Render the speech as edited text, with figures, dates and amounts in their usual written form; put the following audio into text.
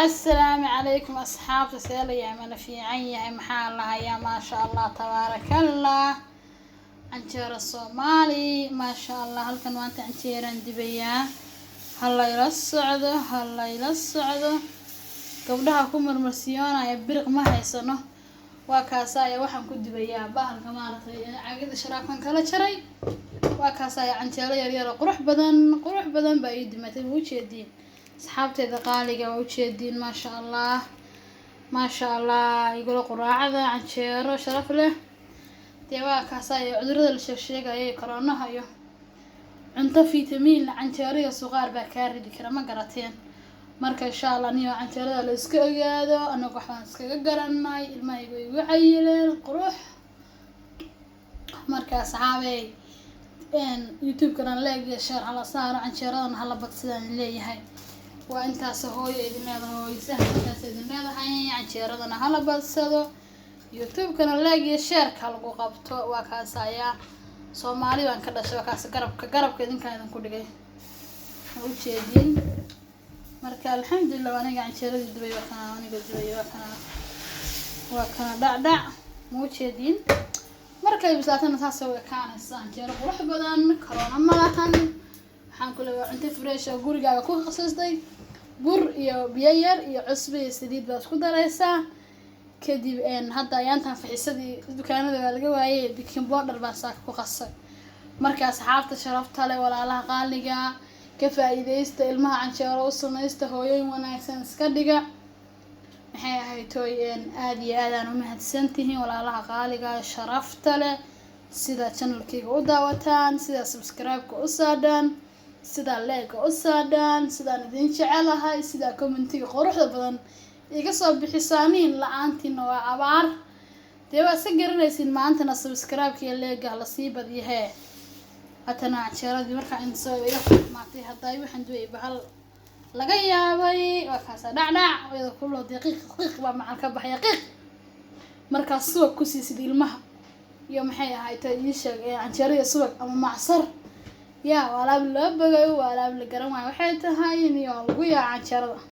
السلام عليكم أصحاب تسأل يا من في عيني محلها يا ما شاء الله تبارك الله عنجر الصومالي ما شاء الله هل كان وانت عنجيران دبيا هلا إلى الصعدة هلا إلى الصعدة قبلها كم المرسيونا يبرق ما هيسنه وكاسايا وحن كنت دبيا بحر كمان عقد شراكن كلا شري وكاسايا عنجر يريرا قروح بدن بعيد ما تبوش الدين أصحابتي قالقة وجهدين ما شاء الله يقولوا قراعة عن شير شرف له تبا كاساي عذر الشيء أي كورونا هيو أنت فيتامين عن شيرية صغار بكاري ذكر ما قرأتين مركز إن شاء الله نيو عن شيرية الإسكاجة هذا أنا قحوان إسكاجة قرنا الماء يعيلين قروح مركز أصحابي إن يوتيوب كنا نلاقي شير على صار عن شيرية هلا بتصير اللي هاي وأنت سهوي إذن هذا هو يسهل أنت إذن هذا حين عن شيرنا هلا بتصدو يوتيوب كنا نلاقي شير كالقو قبطو وكاسايا صومالي وان كذا شو كاس قرب كذين كان يكون كل جاي وجهين مركا الحمد لله وأنا قاعد شير دبي وأنا قد دبي وكان دع مو جهين مركا يبساتنا تاسوي كان السان شير وروح بدن كورونا ملهن waxaan kula cunto fresh oo gurigaaga ku khasastay bur iyo biyo yar iyo cusbo iyo saliid baad isku daraysaa kadib hadda ayaantan fixisadii dukaanada laga waayay baking powder baa saak ku qasay markaas asxaabta sharafta leh walaalaha qaaliga ka faa'iideysta ilmaha canjeero u sameeysta hooyooyin wanaagsan iska dhiga maxay ahayd tooyeen aad iyo aad aan u mahadsantihiin walaalaha qaaliga sharafta leh sida channelkayga u daawataan sida subscribe-ka u saadaan sida like u saadaan sida idin jecelahay sida commentiga quruxda badan iga soo bixisaaniin la'aantina waa abaar deewa si garanaysin maantana subscribe-ka iyo like la sii badiyahay atana casharadii marka in soo iga fahmaatay haday waxaan duway bahal laga yaabay waa kaasa dhacdhac wada kullo daqiiq baa macaan ka baxay qiiq markaas soo ku siisid ilmaha iyo maxay ahayd ii sheeg casharada subag ama macsar يا ولا بلا بقى ولا بلا قرن waxay tahay in iyo lagu yaa casharada